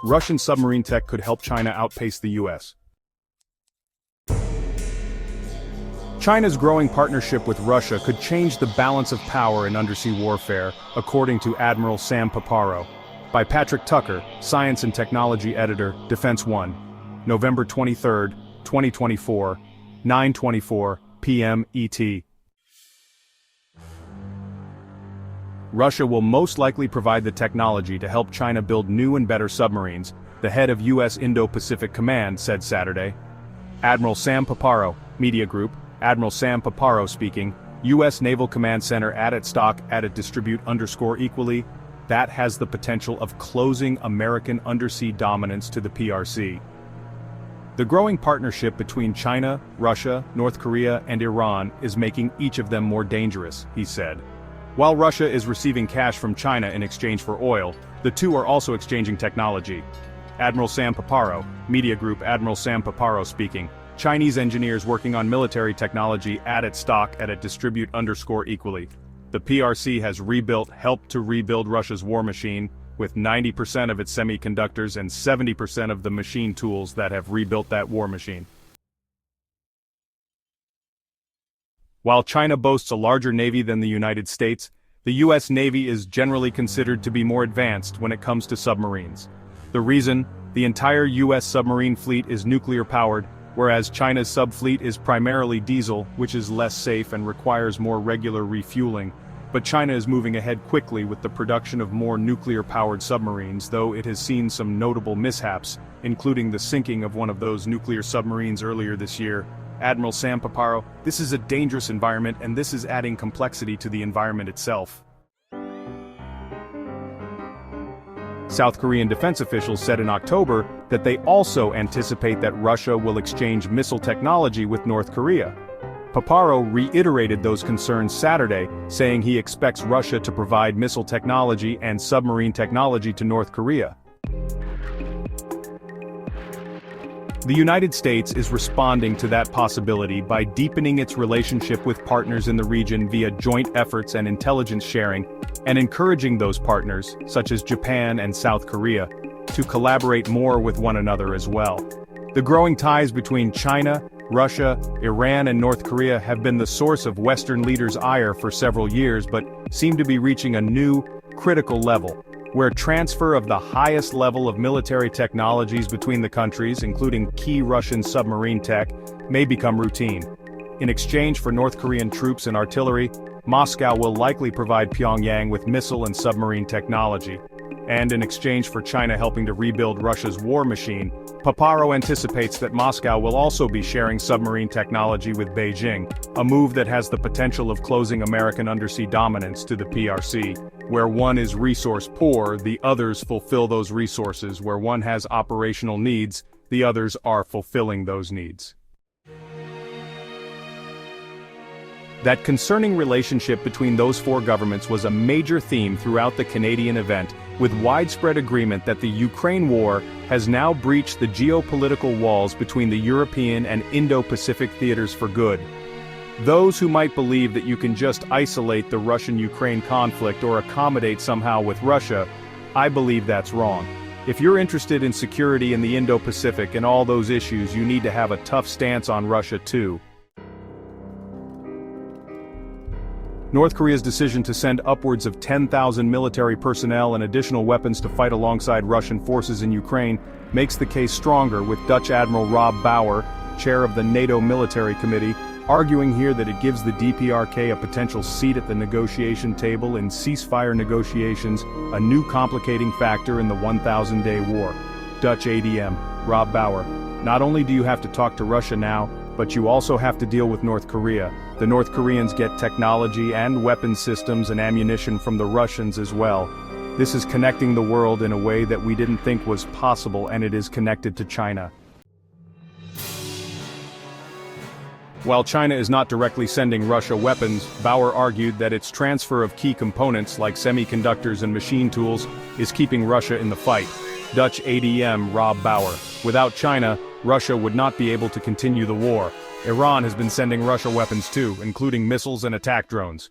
Russian submarine tech could help China outpace the US. China's growing partnership with Russia could change the balance of power in undersea warfare, according to Admiral Sam Paparo. By Patrick Tucker, Science and Technology Editor, Defense One. November 23, 2024, 9:24 p.m. ET. Russia will most likely provide the technology to help China build new and better submarines, the head of U.S. Indo-Pacific Command said Saturday. Admiral Sam Paparo, Media Group, Admiral Sam Paparo speaking, U.S. Naval Command Center added stock added distribute _equally, that has the potential of closing American undersea dominance to the PRC. The growing partnership between China, Russia, North Korea, and Iran is making each of them more dangerous, he said. While Russia is receiving cash from China in exchange for oil, the two are also exchanging technology. Admiral Sam Paparo, Media Group Admiral Sam Paparo speaking, Chinese engineers working on military technology added stock at distribute _equally. The PRC has helped to rebuild Russia's war machine, with 90% of its semiconductors and 70% of the machine tools that have rebuilt that war machine. While China boasts a larger navy than the United States, the U.S. Navy is generally considered to be more advanced when it comes to submarines. The reason? The entire U.S. submarine fleet is nuclear-powered, whereas China's subfleet is primarily diesel, which is less safe and requires more regular refueling. But China is moving ahead quickly with the production of more nuclear-powered submarines, though it has seen some notable mishaps, including the sinking of one of those nuclear submarines earlier this year. Admiral Sam Paparo, this is a dangerous environment and this is adding complexity to the environment itself. South Korean defense officials said in October that they also anticipate that Russia will exchange missile technology with North Korea. Paparo reiterated those concerns Saturday, saying he expects Russia to provide missile technology and submarine technology to North Korea. The United States is responding to that possibility by deepening its relationship with partners in the region via joint efforts and intelligence sharing, and encouraging those partners, such as Japan and South Korea, to collaborate more with one another as well. The growing ties between China, Russia, Iran and North Korea have been the source of Western leaders' ire for several years but seem to be reaching a new, critical level, where transfer of the highest level of military technologies between the countries, including key Russian submarine tech, may become routine. In exchange for North Korean troops and artillery, Moscow will likely provide Pyongyang with missile and submarine technology. And in exchange for China helping to rebuild Russia's war machine, Paparo anticipates that Moscow will also be sharing submarine technology with Beijing, a move that has the potential of closing American undersea dominance to the PRC. Where one is resource poor, the others fulfill those resources. Where one has operational needs, the others are fulfilling those needs. That concerning relationship between those four governments was a major theme throughout the Canadian event, with widespread agreement that the Ukraine war has now breached the geopolitical walls between the European and Indo-Pacific theaters for good. Those who might believe that you can just isolate the Russian-Ukraine conflict or accommodate somehow with Russia, I believe that's wrong. If you're interested in security in the Indo-Pacific and all those issues, you need to have a tough stance on Russia too. North Korea's decision to send upwards of 10,000 military personnel and additional weapons to fight alongside Russian forces in Ukraine makes the case stronger, with Dutch Admiral Rob Bauer, chair of the NATO Military Committee, arguing here that it gives the DPRK a potential seat at the negotiation table in ceasefire negotiations, a new complicating factor in the 1,000-day war. Dutch ADM, Rob Bauer, not only do you have to talk to Russia now, but you also have to deal with North Korea. The North Koreans get technology and weapon systems and ammunition from the Russians as well. This is connecting the world in a way that we didn't think was possible, and it is connected to China. While China is not directly sending Russia weapons, Bauer argued that its transfer of key components like semiconductors and machine tools is keeping Russia in the fight. Dutch ADM Rob Bauer. Without China, Russia would not be able to continue the war. Iran has been sending Russia weapons too, including missiles and attack drones.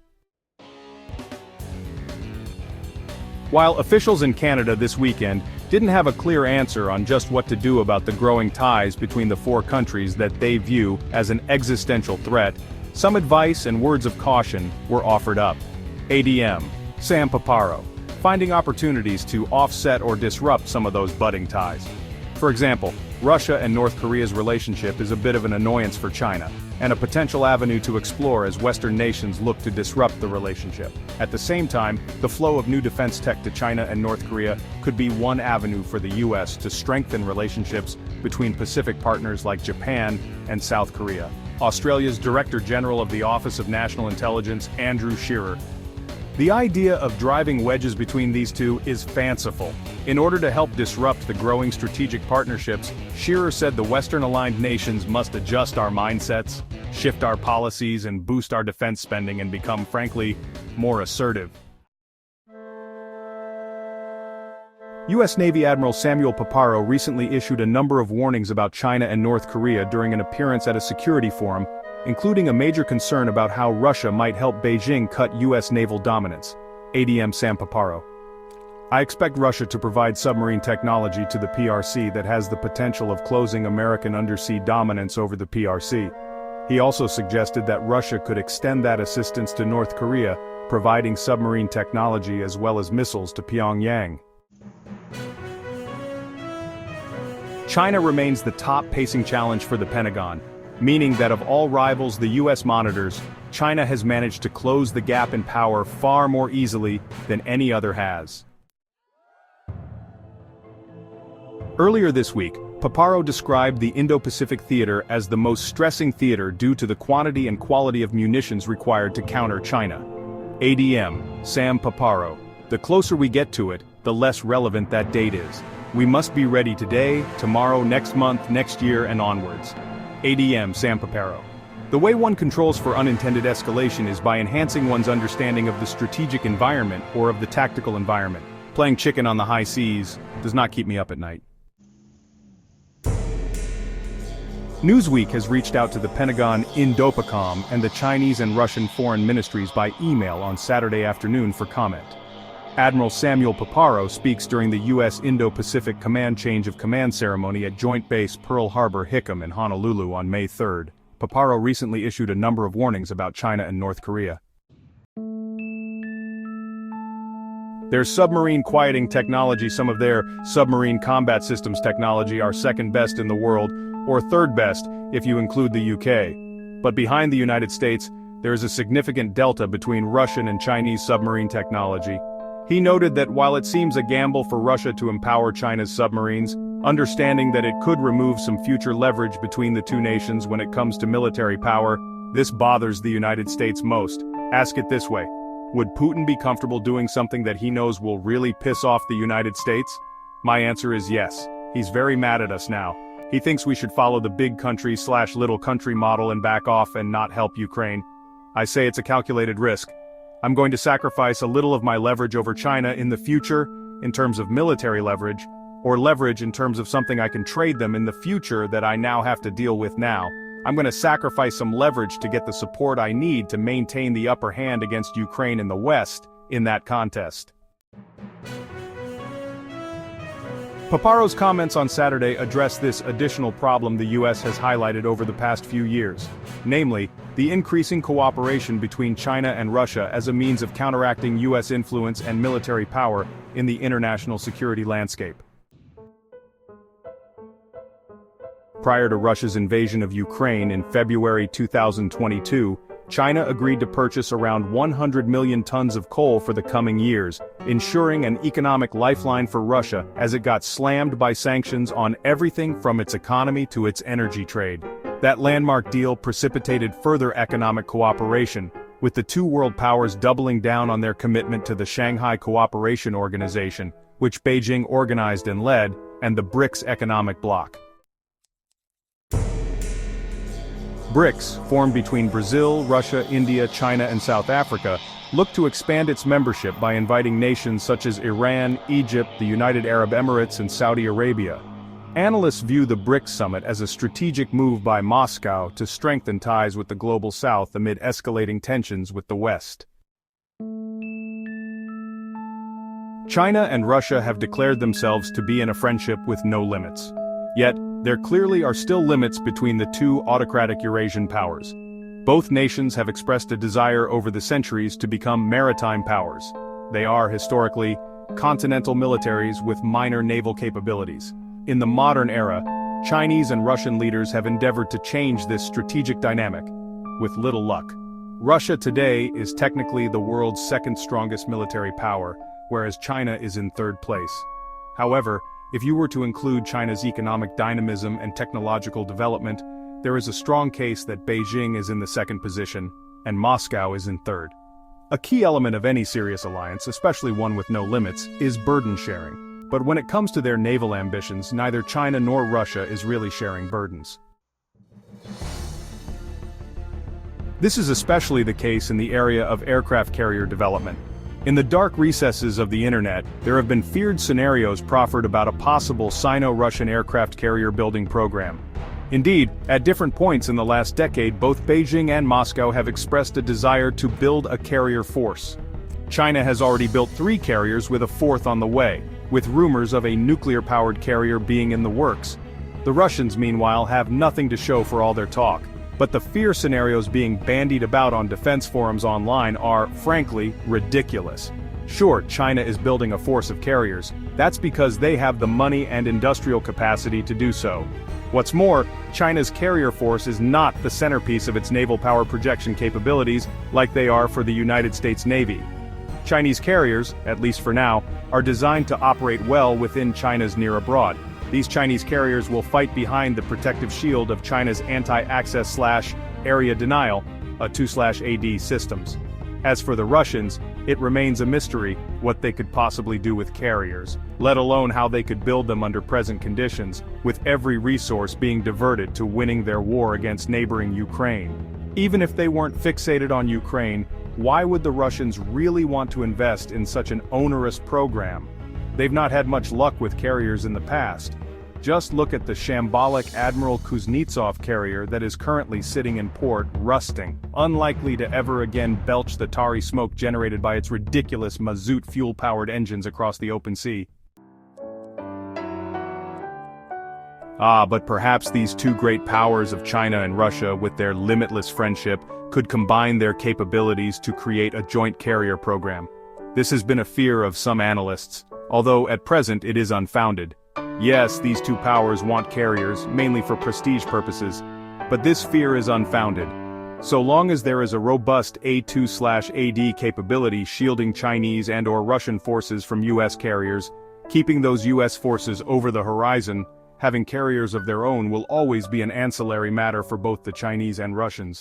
While officials in Canada this weekend didn't have a clear answer on just what to do about the growing ties between the four countries that they view as an existential threat, some advice and words of caution were offered up. ADM, Sam Paparo, finding opportunities to offset or disrupt some of those budding ties. For example, Russia and North Korea's relationship is a bit of an annoyance for China, and a potential avenue to explore as Western nations look to disrupt the relationship. At the same time, the flow of new defense tech to China and North Korea could be one avenue for the US to strengthen relationships between Pacific partners like Japan and South Korea. Australia's Director General of the Office of National Intelligence, Andrew Shearer. The idea of driving wedges between these two is fanciful. In order to help disrupt the growing strategic partnerships, Shearer said the Western-aligned nations must adjust our mindsets, shift our policies and boost our defense spending and become, frankly, more assertive. U.S. Navy Admiral Samuel Paparo recently issued a number of warnings about China and North Korea during an appearance at a security forum, including a major concern about how Russia might help Beijing cut U.S. naval dominance. ADM Sam Paparo. I expect Russia to provide submarine technology to the PRC that has the potential of closing American undersea dominance over the PRC. He also suggested that Russia could extend that assistance to North Korea, providing submarine technology as well as missiles to Pyongyang. China remains the top pacing challenge for the Pentagon, meaning that of all rivals the US monitors, China has managed to close the gap in power far more easily than any other has. Earlier this week, Paparo described the Indo-Pacific theater as the most stressing theater due to the quantity and quality of munitions required to counter China. ADM, Sam Paparo. The closer we get to it, the less relevant that date is. We must be ready today, tomorrow, next month, next year, and onwards. ADM Sam Paparo. The way one controls for unintended escalation is by enhancing one's understanding of the strategic environment or of the tactical environment. Playing chicken on the high seas does not keep me up at night. Newsweek has reached out to the Pentagon Indopacom and the Chinese and Russian foreign ministries by email on Saturday afternoon for comment. Admiral Samuel Paparo speaks during the U.S. Indo-Pacific Command Change of Command ceremony at Joint Base Pearl Harbor-Hickam in Honolulu on May 3. Paparo recently issued a number of warnings about China and North Korea. Their submarine quieting technology, some of their submarine combat systems technology are second best in the world, or third best if you include the UK. But behind the United States, there is a significant delta between Russian and Chinese submarine technology. He noted that while it seems a gamble for Russia to empower China's submarines, understanding that it could remove some future leverage between the two nations when it comes to military power, this bothers the United States most. Ask it this way: would Putin be comfortable doing something that he knows will really piss off the United States? My answer is yes. He's very mad at us now. He thinks we should follow the big country/little country model and back off and not help Ukraine. I say it's a calculated risk. I'm going to sacrifice a little of my leverage over China in the future, in terms of military leverage, or leverage in terms of something I can trade them in the future that I now have to deal with now. I'm going to sacrifice some leverage to get the support I need to maintain the upper hand against Ukraine in the West, in that contest. Paparo's comments on Saturday address this additional problem the U.S. has highlighted over the past few years, namely, the increasing cooperation between China and Russia as a means of counteracting U.S. influence and military power in the international security landscape. Prior to Russia's invasion of Ukraine in February 2022, China agreed to purchase around 100 million tons of coal for the coming years, ensuring an economic lifeline for Russia as it got slammed by sanctions on everything from its economy to its energy trade. That landmark deal precipitated further economic cooperation, with the two world powers doubling down on their commitment to the Shanghai Cooperation Organization, which Beijing organized and led, and the BRICS economic bloc. BRICS, formed between Brazil, Russia, India, China and South Africa, look to expand its membership by inviting nations such as Iran, Egypt, the United Arab Emirates and Saudi Arabia. Analysts view the BRICS summit as a strategic move by Moscow to strengthen ties with the global South amid escalating tensions with the West. China and Russia have declared themselves to be in a friendship with no limits. Yet, there clearly are still limits between the two autocratic Eurasian powers. Both nations have expressed a desire over the centuries to become maritime powers. They are, historically, continental militaries with minor naval capabilities. In the modern era, Chinese and Russian leaders have endeavored to change this strategic dynamic, with little luck. Russia today is technically the world's second strongest military power, whereas China is in third place. However, if you were to include China's economic dynamism and technological development, there is a strong case that Beijing is in the second position, and Moscow is in third. A key element of any serious alliance, especially one with no limits, is burden sharing. But when it comes to their naval ambitions, neither China nor Russia is really sharing burdens. This is especially the case in the area of aircraft carrier development. In the dark recesses of the internet, there have been feared scenarios proffered about a possible Sino-Russian aircraft carrier building program. Indeed, at different points in the last decade, both Beijing and Moscow have expressed a desire to build a carrier force. China has already built 3 carriers with a 4th on the way, with rumors of a nuclear-powered carrier being in the works. The Russians, meanwhile, have nothing to show for all their talk. But the fear scenarios being bandied about on defense forums online are, frankly, ridiculous. Sure, China is building a force of carriers. That's because they have the money and industrial capacity to do so. What's more, China's carrier force is not the centerpiece of its naval power projection capabilities like they are for the United States Navy. Chinese carriers, at least for now, are designed to operate well within China's near abroad. These Chinese carriers will fight behind the protective shield of China's anti-access/area denial, (2/AD) systems. As for the Russians, it remains a mystery what they could possibly do with carriers, let alone how they could build them under present conditions, with every resource being diverted to winning their war against neighboring Ukraine. Even if they weren't fixated on Ukraine, why would the Russians really want to invest in such an onerous program? They've not had much luck with carriers in the past. Just look at the shambolic Admiral Kuznetsov carrier that is currently sitting in port, rusting, unlikely to ever again belch the tarry smoke generated by its ridiculous mazout fuel-powered engines across the open sea. But perhaps these two great powers of China and Russia, with their limitless friendship, could combine their capabilities to create a joint carrier program. This has been a fear of some analysts, although at present it is unfounded. Yes, these two powers want carriers, mainly for prestige purposes, but this fear is unfounded. So long as there is a robust A2/AD capability shielding Chinese and/or Russian forces from US carriers, keeping those US forces over the horizon, having carriers of their own will always be an ancillary matter for both the Chinese and Russians.